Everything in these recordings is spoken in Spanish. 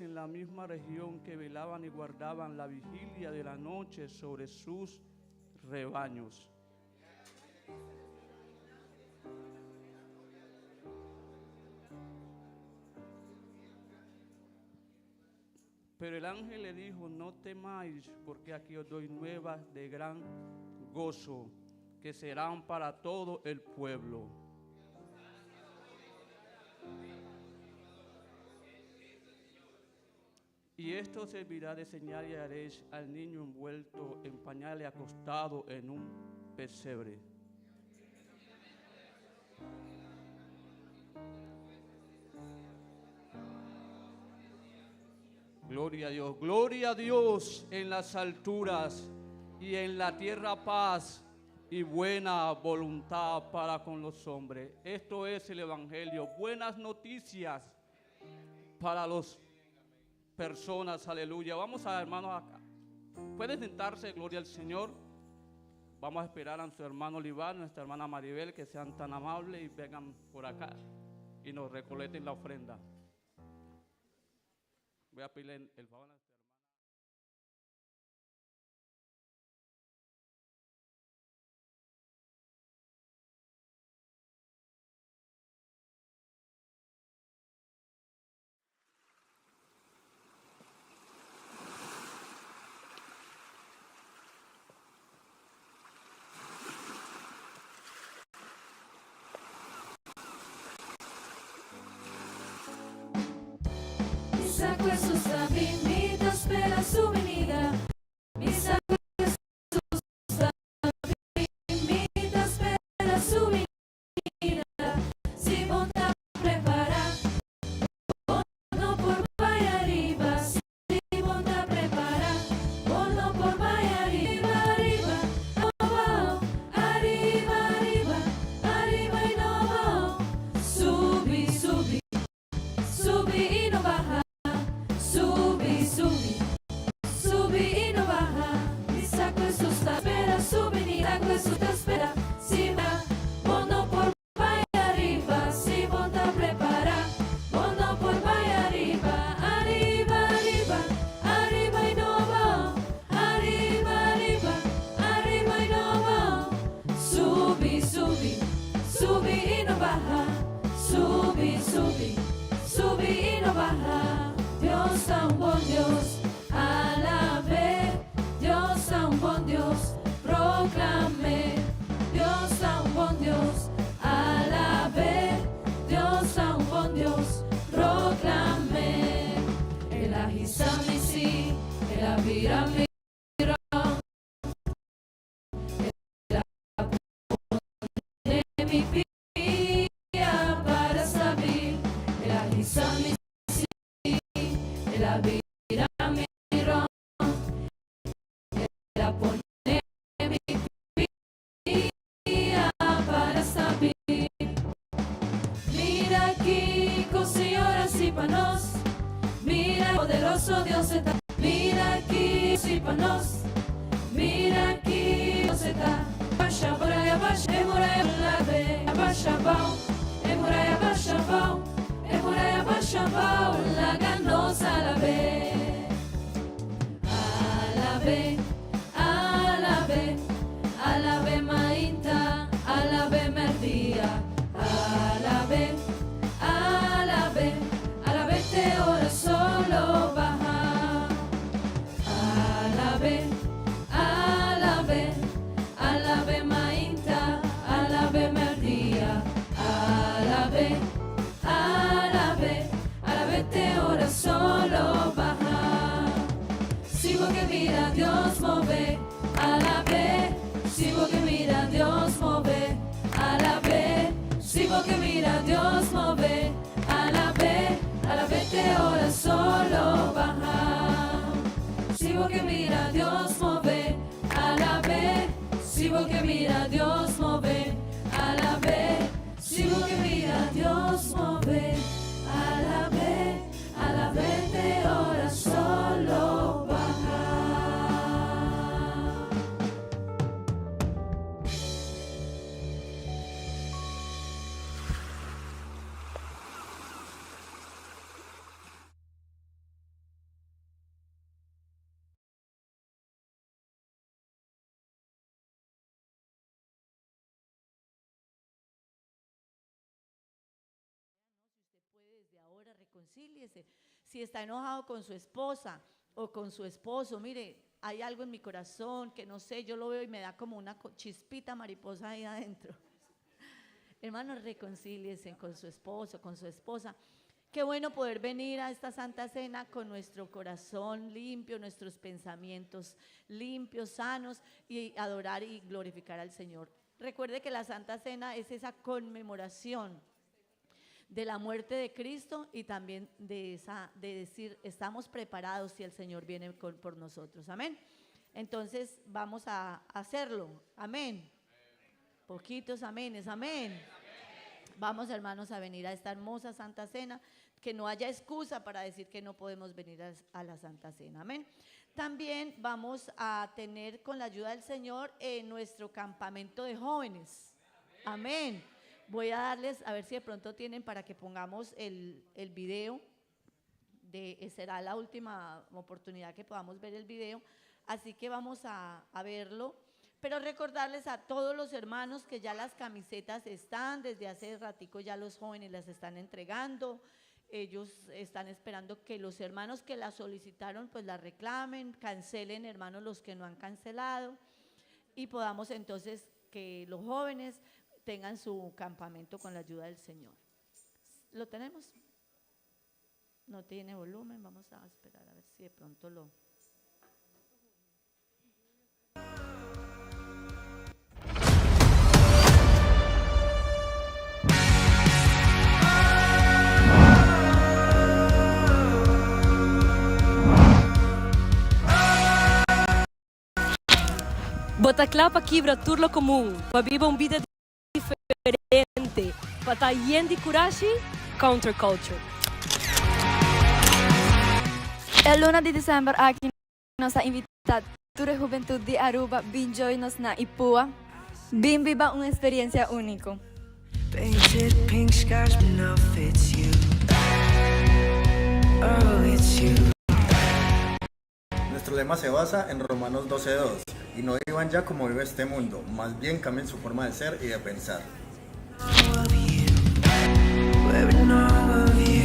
en la misma región que velaban y guardaban la vigilia de la noche sobre sus rebaños. Pero el ángel le dijo: no temáis, porque aquí os doy nuevas de gran gozo, que serán para todo el pueblo. Y esto servirá de señal, y haréis al niño envuelto en pañales, acostado en un pesebre. Gloria a Dios en las alturas, y en la tierra paz y buena voluntad para con los hombres. Esto es el Evangelio, buenas noticias para las personas, aleluya. Vamos a, hermanos, acá. Pueden sentarse, gloria al Señor. Vamos a esperar a nuestro hermano Olivar, nuestra hermana Maribel, que sean tan amables y vengan por acá y nos recolecten la ofrenda. Voy a pedirle el favor a nuestra hermana. Mi sacco è su sta bimita, spera su venida. Mi sacco è su sta bimita, spera su venida. Si monta a preparar, no por vaya arriba. Si monta a preparar, no por vaya arriba, arriba. Abajo, arriba, arriba, arriba y no abajo. Subi, subi, subi y no baja. Subi, subi, subi y no baja. Mi sacco è su sta spera, su venida, questo te spera. Si va, mondo por vaya arriba, si monta a preparar. Mondo por vaya arriba, arriba, arriba, arriba y no abajo. Arriba, arriba, arriba y no abajo. Subi, subi, subi y no baja. Subi, subi, subi y no baja. Dios tan buen Dios, alabe. Dios tan buen Dios, proclame. Dios tan buen Dios, alabe. Dios tan buen Dios, proclame. El ajisamisi, el avirami. Mi pía para saber. El ajisamisi, la vida miró, la pone mi vida para saber. Mira aquí, señoras y panos, mira el poderoso Dios está. Mira aquí, y panos, mira aquí, Dios está. Basha, boraya, basha, emoraya, lave, basha, bao, emoraya, basha, bao, emoraya, basha, bao, la ganosa, alabe, alabe, alabe, alabe, mainta, alabe, merdía, alabe, alabe, alabe, te ora solo baja, alabe, alabe, alabe, mainta, alabe, merdía, alabe, alabe, alabe, te ora solo baja. Si vos que mira Dios move, alabe. Si vos que mira Dios move, alabe. Si vos que mira Dios move, alabe. Alabe, te ora solo baja. Si vos que mira Dios move, alabe. Si vos que mira Dios move, alabe. Si vos que mira Dios move, alabe, alabe, te ora solo baja. reconcíliese. Si está enojado con su esposa o con su esposo, mire, hay algo en mi corazón que no sé, yo lo veo y me da como una chispita mariposa ahí adentro. Hermanos, reconcíliese con su esposo, con su esposa. Qué bueno poder venir a esta Santa Cena con nuestro corazón limpio, nuestros pensamientos limpios, sanos, y adorar y glorificar al Señor. Recuerde que la Santa Cena es esa conmemoración de la muerte de Cristo y también de decir, estamos preparados si el Señor viene por nosotros. Amén. Entonces vamos a hacerlo. Amén. Poquitos amenes. Amén. Vamos, hermanos, a venir a esta hermosa Santa Cena, que no haya excusa para decir que no podemos venir a la Santa Cena. Amén. También vamos a tener, con la ayuda del Señor, nuestro campamento de jóvenes. Amén. Voy a darles, a ver si de pronto tienen para que pongamos el video. Será la última oportunidad que podamos ver el video. Así que vamos a verlo. Pero recordarles a todos los hermanos que ya las camisetas están, desde hace ratico ya los jóvenes las están entregando. Ellos están esperando que los hermanos que las solicitaron pues las reclamen, cancelen, hermanos, los que no han cancelado, y podamos entonces que los jóvenes tengan su campamento con la ayuda del Señor. ¿Lo tenemos? No tiene volumen, vamos a esperar a ver si de pronto lo... Botaclapa quebra turlo comum, para viver uma vida diferente, para estar de coragem, counterculture. El 1 de December aquí nos ha invitado toda la juventud de Aruba, bin join-nos na Ipua, bin viva una experiencia única. Painted pink scars, but no, it's you. Oh, it's you. Nuestro lema se basa en Romanos 12:2, y no vivan ya como vive este mundo, más bien cambien su forma de ser y de pensar. Of you. We're in all of you.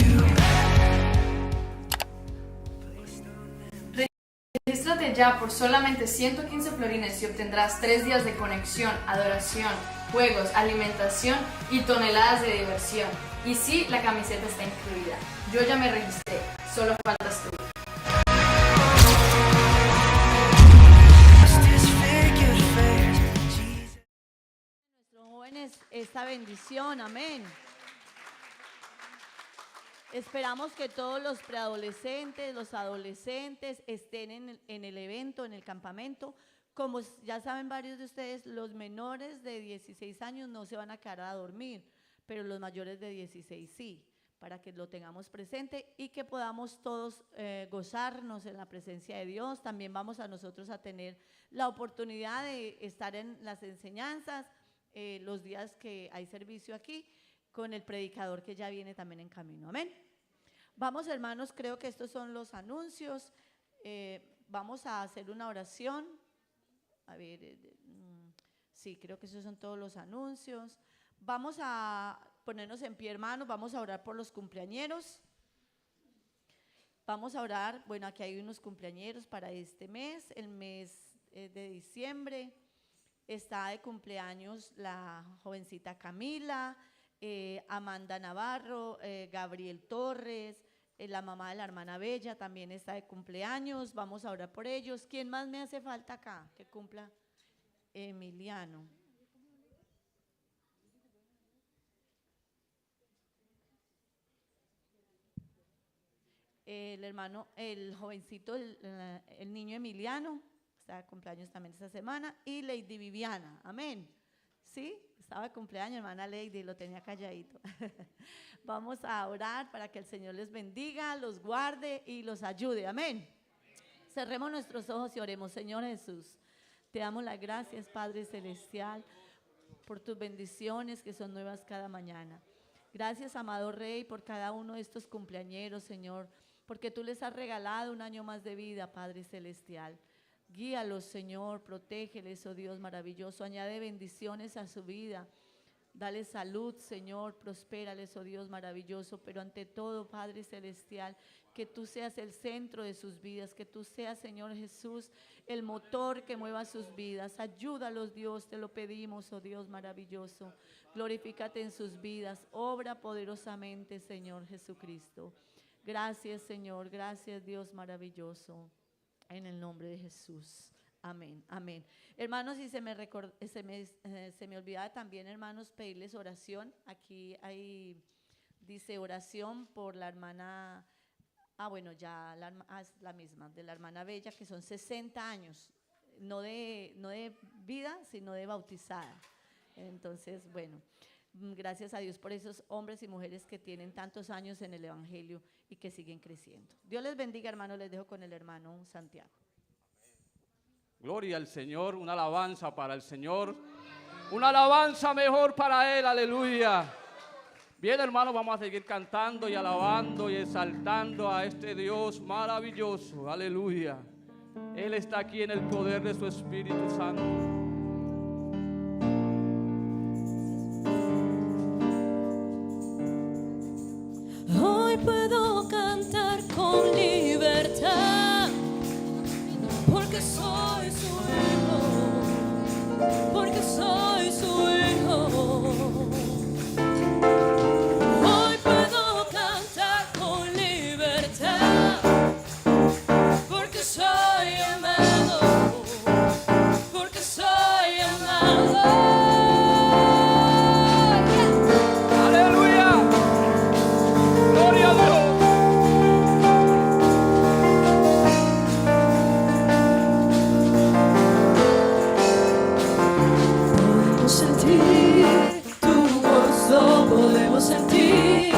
Regístrate ya por solamente 115 florines y obtendrás 3 días de conexión, adoración, juegos, alimentación y toneladas de diversión. Y sí, la camiseta está incluida. Yo ya me registré, solo faltas tú. Nuestros jóvenes, esta bendición, amén. Esperamos que todos los preadolescentes, los adolescentes estén en el evento, en el campamento. Como ya saben varios de ustedes, los menores de 16 años no se van a quedar a dormir, pero los mayores de 16 sí, para que lo tengamos presente y que podamos todos gozarnos en la presencia de Dios. También vamos a nosotros a tener la oportunidad de estar en las enseñanzas, los días que hay servicio aquí, con el predicador que ya viene también en camino. Amén. Vamos, hermanos, creo que estos son los anuncios. Vamos a hacer una oración. A ver, sí, creo que esos son todos los anuncios. Vamos a ponernos en pie, hermanos. Vamos a orar por los cumpleañeros. Vamos a orar, bueno, aquí hay unos cumpleañeros para este mes, el mes de diciembre. Está de cumpleaños la jovencita Camila, Amanda Navarro, Gabriel Torres, la mamá de la hermana Bella también está de cumpleaños. Vamos a orar por ellos. ¿Quién más me hace falta acá que cumpla? Emiliano. El hermano, el jovencito, el niño Emiliano, está de cumpleaños también esta semana. Y Lady Viviana, amén. ¿Sí? Estaba de cumpleaños, hermana Lady, lo tenía calladito. Vamos a orar para que el Señor les bendiga, los guarde y los ayude, amén. Cerremos nuestros ojos y oremos. Señor Jesús, te damos las gracias, Padre Celestial, por tus bendiciones que son nuevas cada mañana. Gracias, amado Rey, por cada uno de estos cumpleañeros, Señor, porque tú les has regalado un año más de vida, Padre Celestial. Guíalos, Señor, protégeles, oh Dios maravilloso, añade bendiciones a su vida. Dale salud, Señor, prospérales, oh Dios maravilloso, pero ante todo, Padre Celestial, que tú seas el centro de sus vidas, que tú seas, Señor Jesús, el motor que mueva sus vidas. Ayúdalos, Dios, te lo pedimos, oh Dios maravilloso. Glorifícate en sus vidas, obra poderosamente, Señor Jesucristo. Gracias, Señor, gracias, Dios maravilloso, en el nombre de Jesús. Amén, amén. Hermanos, y se me olvidaba también, hermanos, pedirles oración. Aquí dice oración por la hermana, ya es la misma, de la hermana Bella, que son 60 años, no de vida, sino de bautizada. Entonces, bueno, gracias a Dios por esos hombres y mujeres que tienen tantos años en el Evangelio y que siguen creciendo. Dios les bendiga, hermanos, les dejo con el hermano Santiago. Gloria al Señor, una alabanza para el Señor, una alabanza mejor para Él, aleluya. Bien, hermanos, vamos a seguir cantando y alabando y exaltando a este Dios maravilloso, aleluya. Él está aquí en el poder de su Espíritu Santo. Hoy puedo cantar con libertad, porque soy su hijo, porque soy su hijo. Hoy puedo cantar con libertad, porque soy amado, porque soy amado. Aleluya, gloria a Dios. Podemos sentir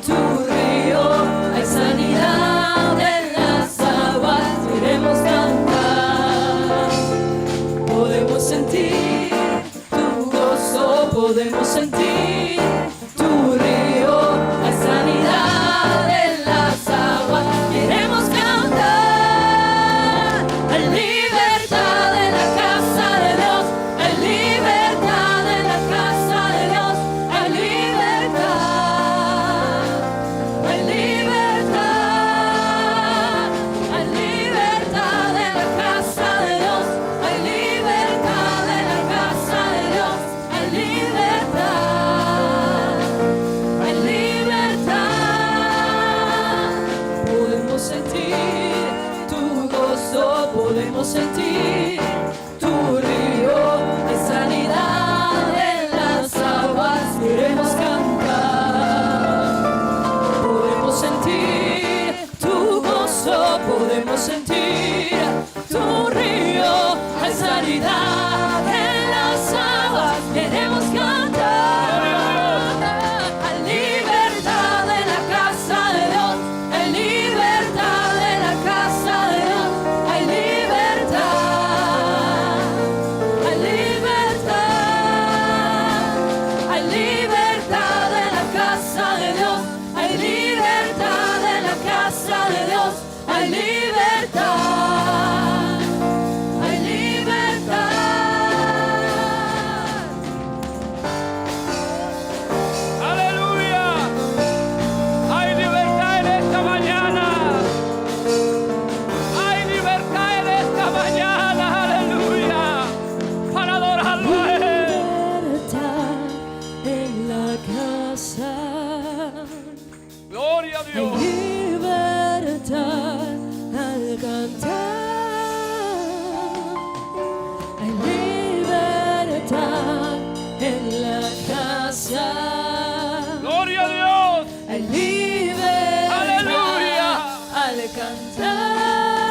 tu río, hay sanidad en las aguas, queremos cantar. Podemos sentir tu gozo, podemos sentir tu río, hay sanidad en las aguas, queremos cantar. Hay libertad en la casa de Dios, hay libertad en la casa de Dios. Hay libertad, hay libertad, hay libertad en la casa de Dios, hay libertad en la casa de Dios, hay libertad, hay libertad. Podemos sentir tu gozo, podemos sentir tu río, hay sanidad en las aguas, queremos cantar. Podemos sentir tu gozo, podemos sentir tu río, hay sanidad en las aguas, queremos cantar. Hay libertad en la casa de Dios, hay libertad en la casa de Dios, hay libertad, hay libertad, hay libertad en la casa de Dios, hay libertad en la casa de Dios, hay libertad, hay libertad. Aleluya, hay libertad en esta mañana, hay libertad en esta mañana, aleluya, para adorarlo a Él. Libertad en la casa, Gloria a hay Dios. libertad al cantar, hay libertad en la casa, Gloria a Dios. hay libertad Aleluya. al cantar,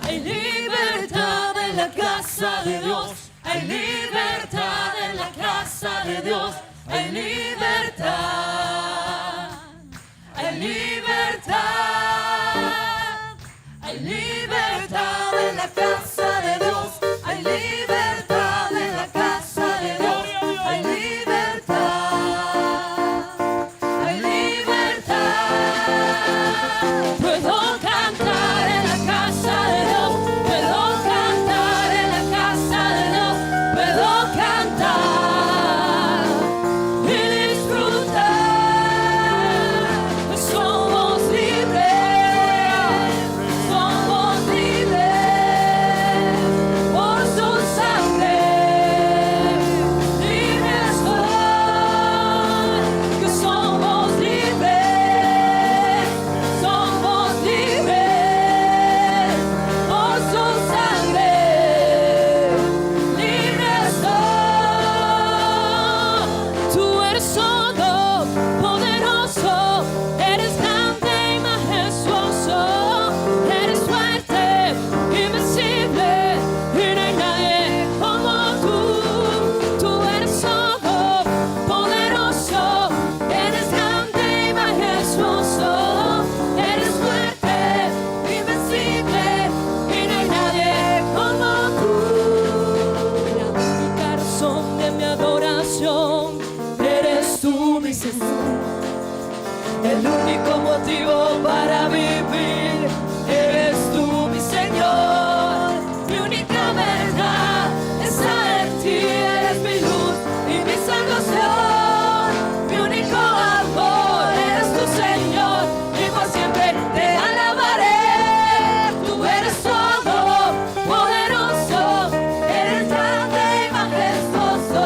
hay libertad en la casa de Dios, hay libertad en la casa de Dios, hay libertad, hay libertad, hay libertad en la casa de Dios, hay libertad en la casa de Dios, hay libertad, hay libertad. Puedo cantar en la casa de Dios, puedo cantar en la casa de Dios, puedo cantar. motivo para vivir. Eres tú, mi Señor, mi única verdad está en ti. Eres mi luz y mi salvación, mi único amor. Eres tu Señor y por siempre te alabaré. Tú eres todo poderoso, eres grande y majestuoso,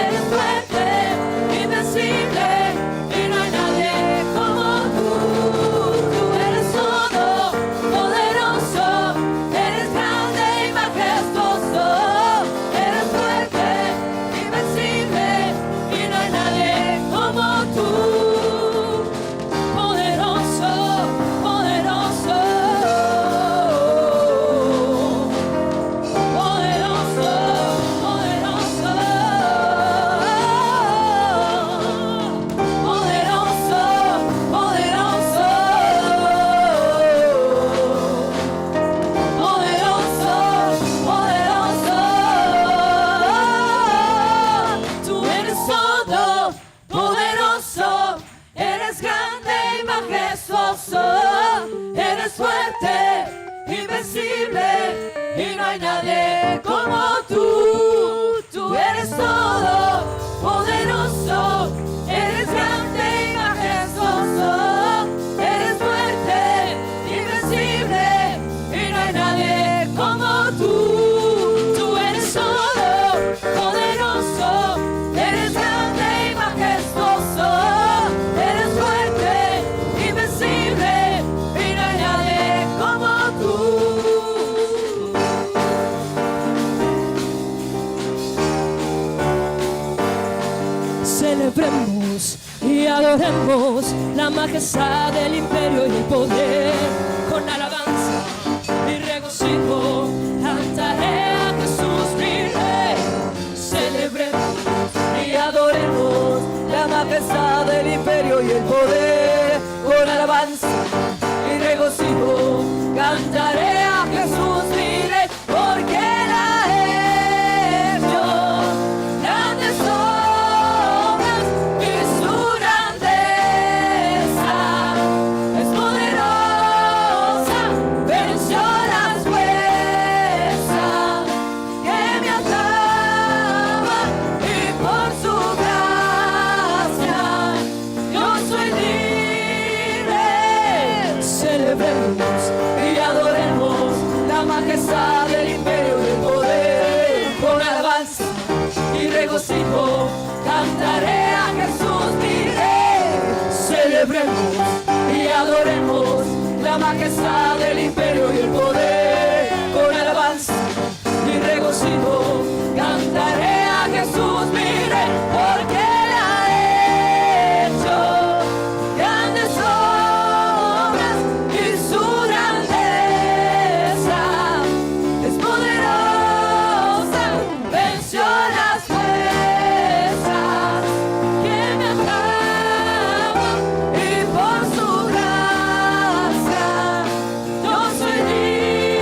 eres fuerte, invencible, y no hay nadie como tú. Tú eres todo poderoso, eres grande y majestuoso, eres fuerte, invencible, y no hay nadie como tú. Poderoso, poderoso, poderoso, poderoso, poderoso, poderoso, poderoso. Tú eres todo poderoso, eres grande y majestuoso, eres fuerte, invencible, y no hay nadie como tú. Tú eres todo poderoso, eres grande y majestuoso, eres fuerte, invencible, y no hay nadie como tú. Tú eres todo poderoso, eres grande y majestuoso, eres fuerte, invencible, y no hay nadie como tú. Celebremos y adoremos la majestad del imperio y el poder. Con alabanza y regocijo cantaré a Jesús mi Rey. Celebremos y adoremos la majestad del imperio y el poder. Con alabanza y regocijo cantaré a Jesús mi Rey, porque Él ha hecho grandes obras y su grandeza es poderosa, venció las fuerzas que me ataban, y por su gracia yo soy libre. Celebremos y adoremos la majestad del imperio y del poder. Con alabanza y regocijo cantaré a Jesús mi Rey. Celebremos y adoremos la majestad del imperio y el poder. Con alabanza y regocijo cantaré a Jesús mi Rey, porque Él ha hecho grandes obras y su grandeza es poderosa, venció las fuerzas que me ataban, y por su gracia yo soy libre.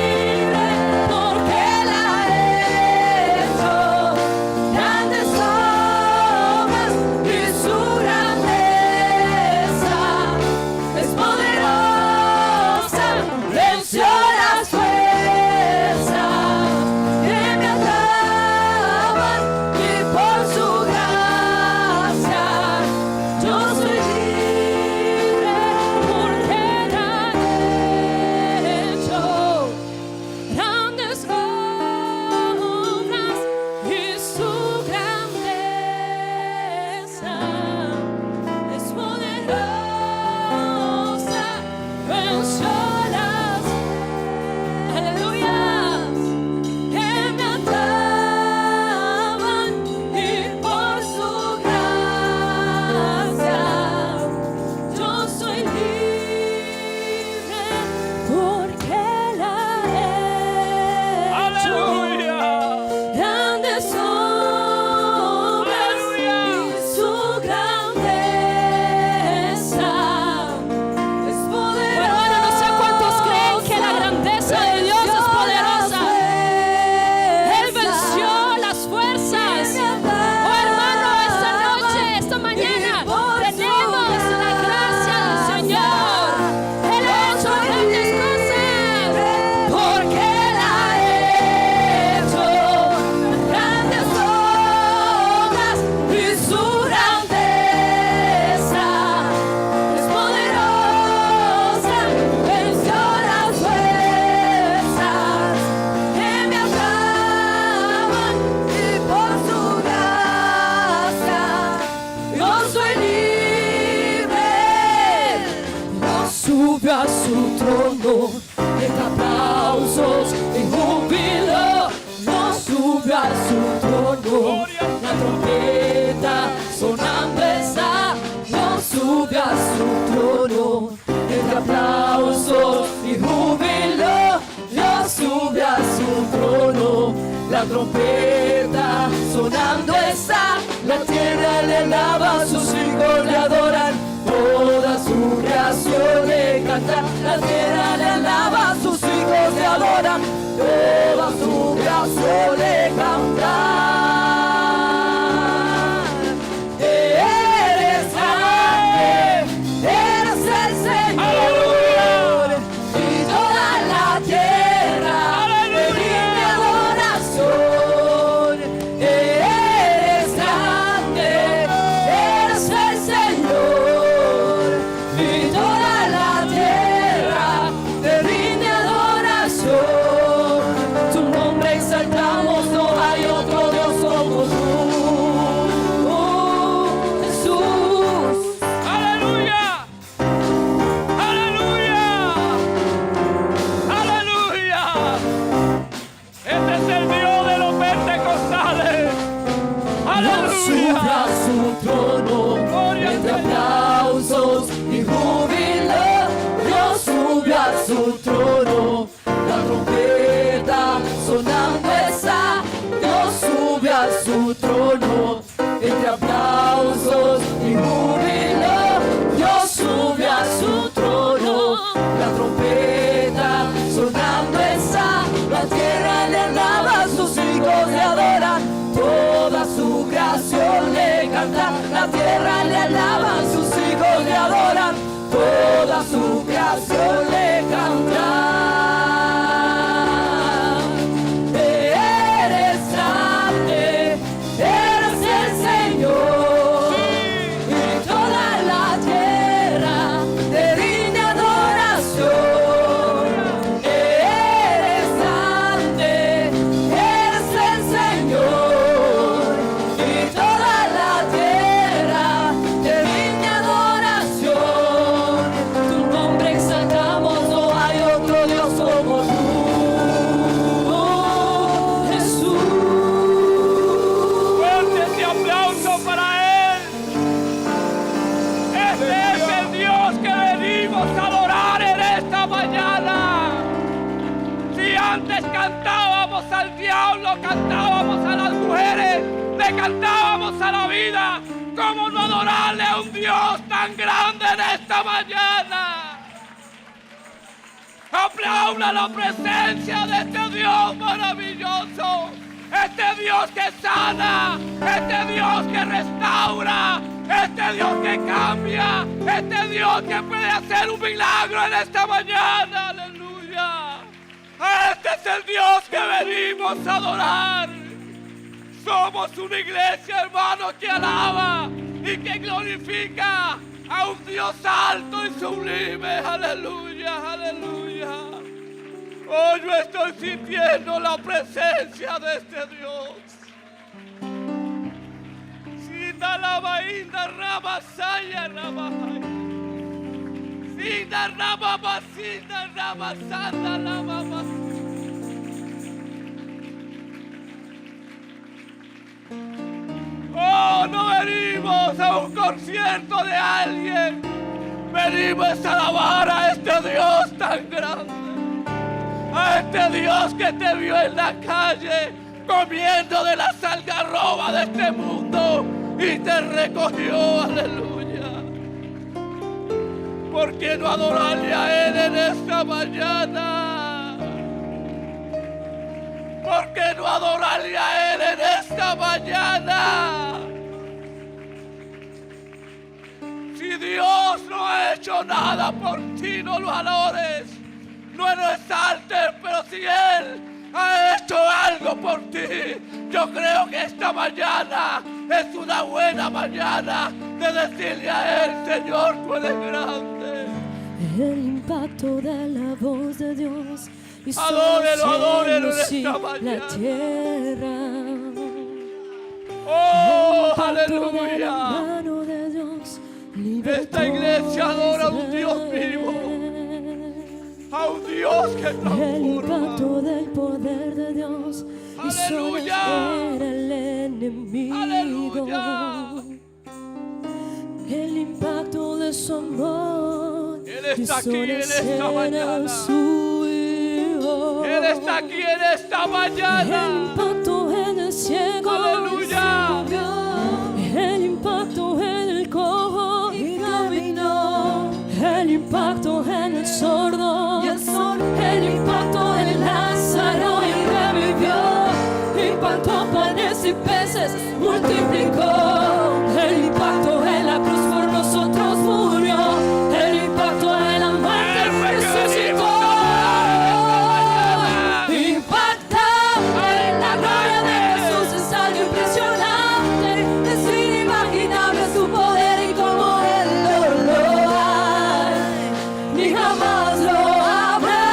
la trompeta sonando está, la tierra le alaba, sus hijos le adoran, toda su creación le canta, la tierra le alaba, sus hijos le adoran, toda su creación le canta. Eres grande, eres el Señor, y toda la tierra te rinde adoración. Eres grande, eres el Señor, y toda la tierra te rinde adoración. Tu nombre exaltamos, no hay otro Dios como tú. Jesús. Aleluya. Aleluya. Aleluya. Este es el Dios de los pentecostales. Dios sube Aleluya. a su trono, Gloria entre al Señor. aplausos y júbilo. Dios sube a su trono, la trompeta sonando está. Dios sube a su trono, entre aplausos y júbilo. Dios sube a su trono, la trompeta sonando está. La tierra le alaba, sus hijos le adoran, toda su creación le canta. La tierra le alaba, sus hijos le adoran, toda su creación le canta. Eres grande, eres el Señor, y toda la tierra te rinde adoración. Eres grande, eres el Señor, y toda la tierra te rinde adoración. Tu nombre exaltamos, no hay otro Dios como tú. Jesús. Fuerte ese aplauso para Él. Este es el Dios que venimos a adorar en esta mañana. Si antes cantábamos al diablo, cantábamos a las mujeres, le cantábamos a la vida, ¿cómo no adorarle a un Dios tan grande en esta mañana? Aplauda la presencia de este Dios maravilloso, este Dios que sana, este Dios que restaura, este Dios que cambia, este Dios que puede hacer un milagro en esta mañana. Aleluya. Este es el Dios que venimos a adorar. Somos una iglesia, hermano, que alaba y que glorifica a un Dios alto y sublime. Aleluya, aleluya. Hoy yo estoy sintiendo la presencia de este Dios. Sinda lava inda raba saya raba hai. Sinda raba basinda raba sanda lava basinda. Oh, no venimos a un concierto de alguien. Venimos a alabar a este Dios tan grande. A este Dios que te vio en la calle comiendo de la algarroba de este mundo y te recogió. Aleluya. ¿Por qué no adorarle a Él en esta mañana? ¿Por qué no adorarle a Él en esta mañana? Si Dios no ha hecho nada por ti, no lo adores, no lo exaltes, pero si Él ha hecho algo por ti, yo creo que esta mañana es una buena mañana de decirle a Él: Señor, tú eres grande. El impacto de la voz de Dios hizo Adórelo, adórelo los en cielos esta y la mañana. tierra. Oh, El impacto de la aleluya. mano de Dios libertó Esta iglesia adora a un Dios vivo, a un Dios que el transforma. impacto del poder de Dios hizo Aleluya. desver al enemigo. Aleluya. El impacto de su amor Él está hizo aquí en esta nacer mañana. a su Hijo. Él está aquí en esta mañana. El impacto ciego. Aleluya. El impacto en el cojo Y caminó. el impacto en el sordo, el impacto en Lázaro y revivió, impactó panes y peces, multiplicó, el impacto en la cruz por nosotros murió, el impacto en la muerte resucitó, impactante, la gloria de Jesús es algo impresionante, es inimaginable su poder y como Él lo hay, ni jamás lo habrá,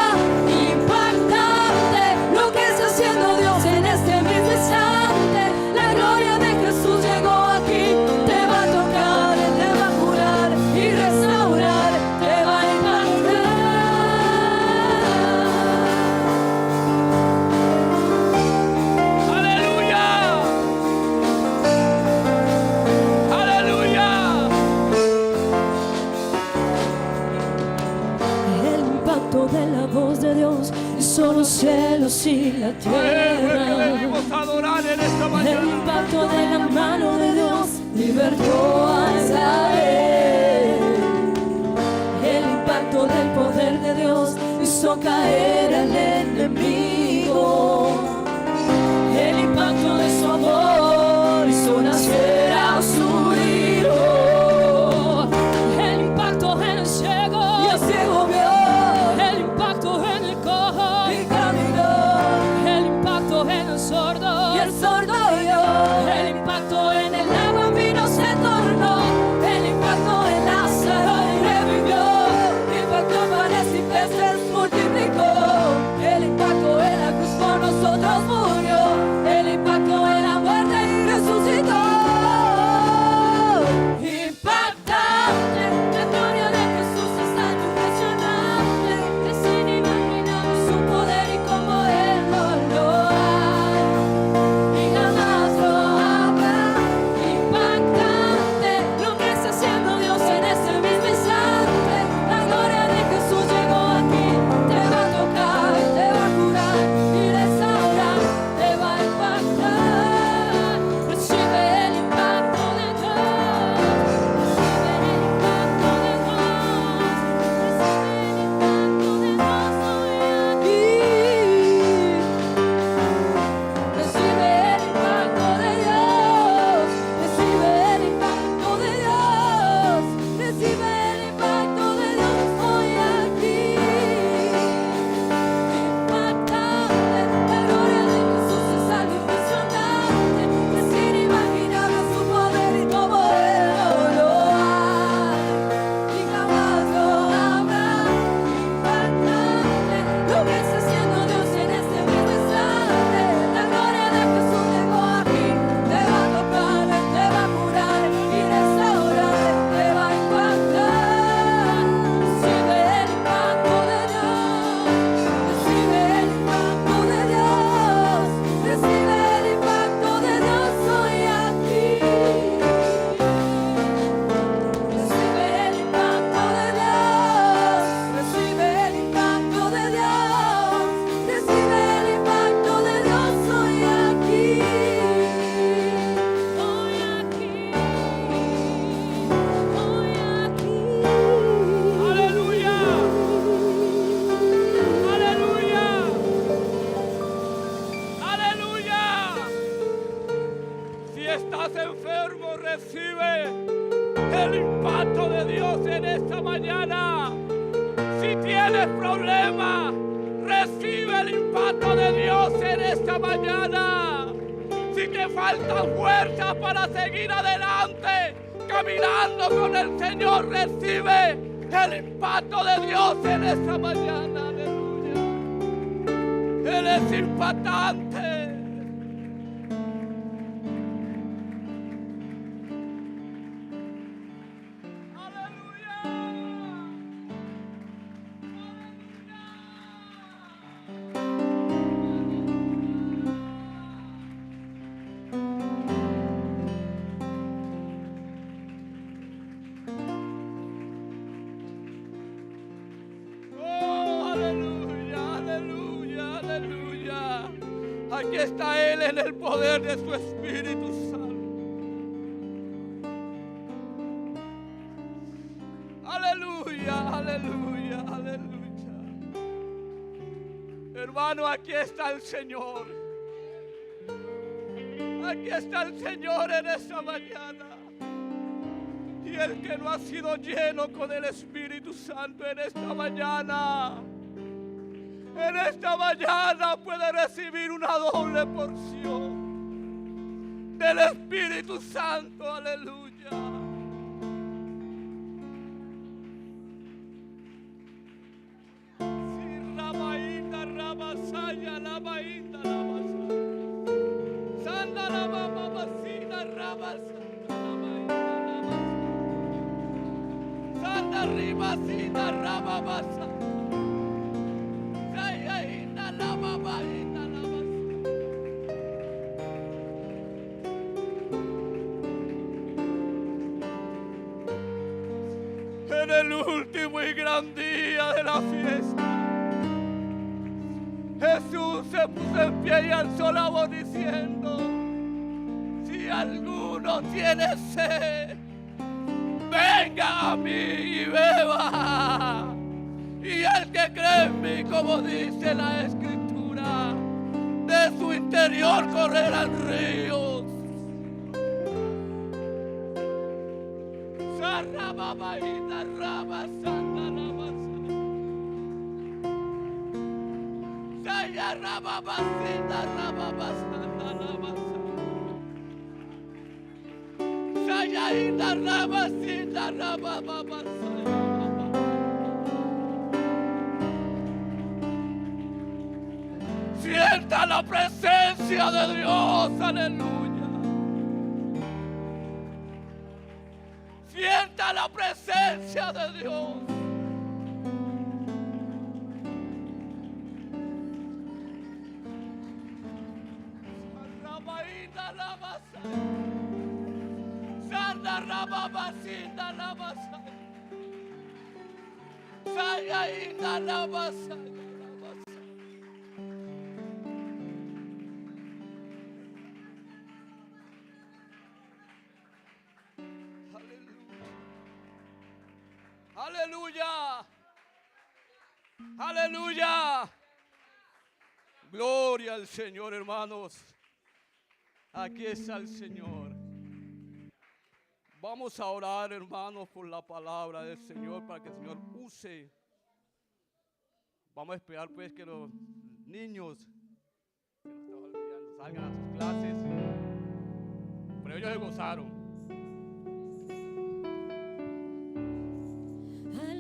impactante, lo que está haciendo Dios en este mismo instante, la gloria de Jesús llegó aquí, te va a tocar, te va a curar y restaurar, te va a impactar. Aleluya. Aleluya. El impacto de la voz de Dios hizo los cielos y la Que tierra. venimos a adorar en esta El mañana. impacto de la mano de Dios libertó a Israel. El impacto del poder de Dios hizo caer al enemigo. El impacto de su amor hizo nacer a su hijo. El impacto en el ciego, y el ciego vio. El impacto en el cojo, y caminó. El impacto en el sordo, y el sordo oyó. El impacto en el agua vino se tornó. El impacto en Lázaro y revivió. Impacto panes y peces multiplicó. El impacto en la cruz por nosotros murió. El impacto en la muerte y resucitó. Impactante, la gloria de Jesús es tan impresionante, es inimaginable su poder y como Él lo hay, y jamás lo habrá. Impactante, lo que está haciendo Dios en este mismo instante, la gloria de Jesús llegó aquí, te va a tocar, te va a curar y restaurar, te va a impactar. Recibe el impacto de Dios, recibe el impacto de Dios, recibe el impacto de Dios hoy aquí. Impactante, la gloria de Jesús es algo impresionante, es inimaginable su poder y como Él lo hay, y jamás lo habrá. Impactante, lo que está haciendo Dios en este mismo instante, la gloria de Jesús llegó aquí, te va a tocar, te va a curar y restaurar, te va a impactar. Recibe el impacto de Dios, recibe el impacto de Dios, recibe el impacto de Dios hoy aquí. Recibe el impacto de Dios, recibe el impacto de Dios, recibe el impacto de Dios hoy aquí. Hoy aquí, hoy aquí. Aleluya. Aleluya. Aleluya. Si estás enfermo, recibe el impacto de Dios en esta mañana. Si tienes problemas, recibe el impacto de Dios en esta mañana. Si te falta fuerza para seguir adelante, caminando con el Señor, recibe el impacto de Dios en esta mañana. Aleluya. Él es impactante. Aquí está Él en el poder de su Espíritu Santo. Aleluya, aleluya, aleluya. Hermano, aquí está el Señor. Aquí está el Señor en esta mañana. Y el que no ha sido lleno con el Espíritu Santo en esta mañana puede recibir una doble porción del Espíritu Santo. Aleluya. Si rabaíta, rabasaya, labaíta, rabasaya. Sanda la babacina, rabasaya, labaíta, rabasaya. Sanda ribasina, rababasa. Sayaíta, lababaíta, labasa. En el último y gran día de la fiesta, Jesús se puso en pie y alzó la voz diciendo: si alguno tiene sed, venga a mí y beba. Y el que cree en mí, como dice la Escritura, de su interior correrán ríos. Sarrababaíta, rabasanda, rabasanda. Saya rababasita, rababasanda, rabasanda. Sayaíta, rabasita, rababasanda. Sienta la presencia de Dios, aleluya. Sienta la presencia de Dios. Rabaíta la basa. Santa rababasita la basa. Sayaíta la basa. Aleluya, aleluya, gloria al Señor, hermanos. Aquí está el Señor. Vamos a orar, hermanos, por la palabra del Señor, para que el Señor use. Vamos a esperar pues que los niños que no están olvidando salgan a sus clases, pero ellos se gozaron.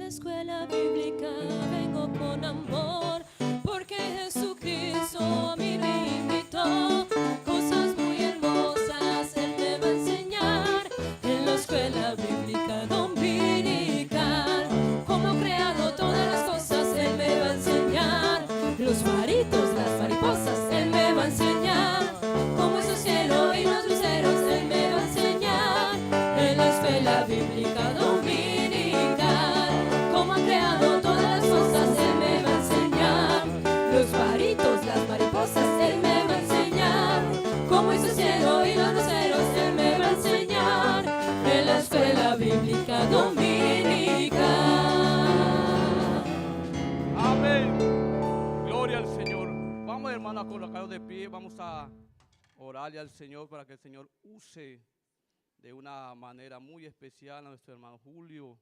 Escuela bíblica vengo con amor, porque Jesucristo a mí me invitó. Cosas muy hermosas Él me va a enseñar en la escuela bíblica dominical. Cómo ha creado todas las cosas Él me va a enseñar. Los pajaritos, las mariposas Él me va a enseñar. Cómo es el cielo y los luceros Él me va a enseñar en la escuela bíblica dominical. Creado todas las cosas, Él me va a enseñar. Los pajaritos, las mariposas, Él me va a enseñar. Cómo hizo el cielo y los luceros, Él me va a enseñar. En la escuela bíblica dominical. Amén. Gloria al Señor. Vamos, hermanos, a colocarnos de pie. Vamos a orarle al Señor para que el Señor use de una manera muy especial a nuestro hermano Julio.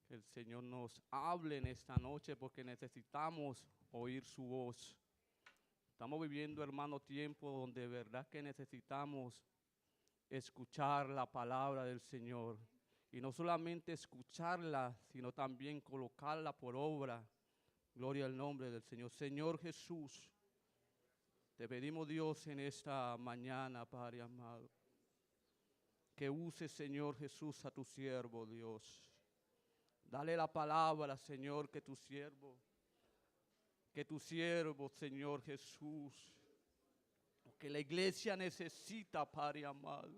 Que el Señor nos hable en esta noche, porque necesitamos oír su voz. Estamos viviendo, hermano, tiempo donde de verdad que necesitamos escuchar la palabra del Señor. Y no solamente escucharla, sino también colocarla por obra. Gloria al nombre del Señor. Señor Jesús, te pedimos, Dios, en esta mañana, Padre amado, que use, Señor Jesús, a tu siervo, Dios. Dale la palabra, Señor, que tu siervo, Señor Jesús, que la iglesia necesita, Padre amado.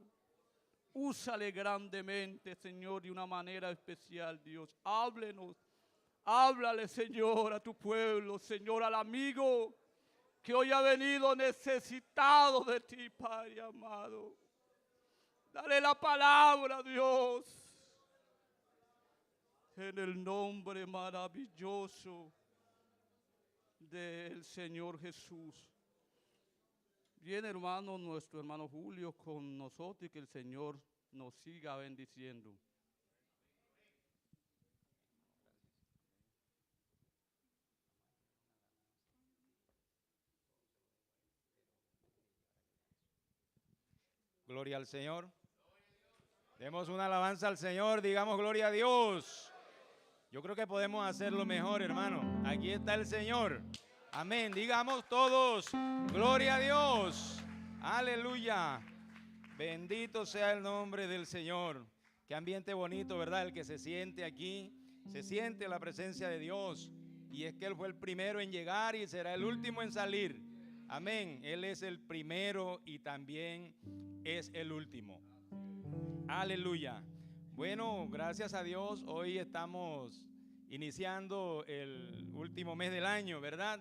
Úsale grandemente, Señor, de una manera especial, Dios. Háblenos, háblale, Señor, a tu pueblo, Señor, al amigo que hoy ha venido necesitado de ti, Padre amado. Dale la palabra, Dios, en el nombre maravilloso del Señor Jesús. Bien, hermano, nuestro hermano Julio con nosotros y que el Señor nos siga bendiciendo. Gloria al Señor. Demos una alabanza al Señor, digamos gloria a Dios. Yo creo que podemos hacerlo mejor, hermano. Aquí está el Señor. Amén. Digamos todos, gloria a Dios. Aleluya. Bendito sea el nombre del Señor. Qué ambiente bonito, ¿verdad? El que se siente aquí, se siente la presencia de Dios. Y es que Él fue el primero en llegar y será el último en salir. Amén. Él es el primero y también es el último. Aleluya. Bueno, gracias a Dios, hoy estamos iniciando el último mes del año, ¿verdad?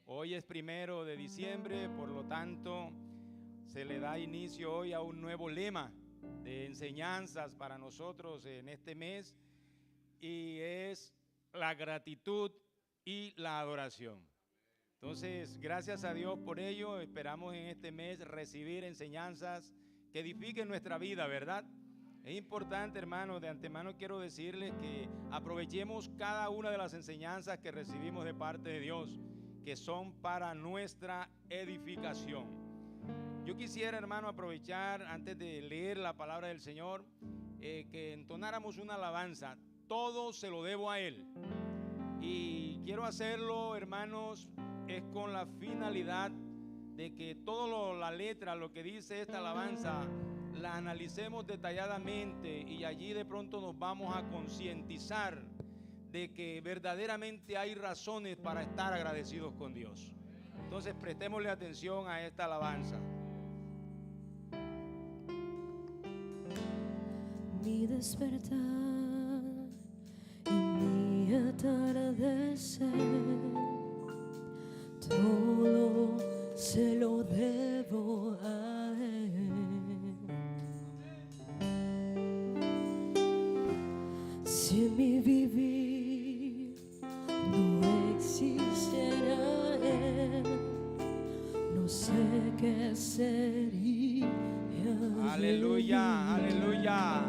Hoy es 1 de diciembre, por lo tanto, se le da inicio hoy a un nuevo lema de enseñanzas para nosotros en este mes, y es la gratitud y la adoración. Entonces, gracias a Dios por ello. Esperamos en este mes recibir enseñanzas que edifiquen nuestra vida, ¿verdad? Es importante, hermanos, de antemano quiero decirles que aprovechemos cada una de las enseñanzas que recibimos de parte de Dios, que son para nuestra edificación. Yo quisiera, hermano, aprovechar antes de leer la palabra del Señor, que entonáramos una alabanza. Todo se lo debo a Él. Y quiero hacerlo, hermanos, es con la finalidad de que toda la letra, lo que dice esta alabanza, la analicemos detalladamente y allí de pronto nos vamos a concientizar de que verdaderamente hay razones para estar agradecidos con Dios. Entonces prestémosle atención a esta alabanza. Mi despertar y mi atardecer, todo se lo debo a Él. Si en mi vivir no existiera Él, no sé qué sería. Aleluya, aleluya.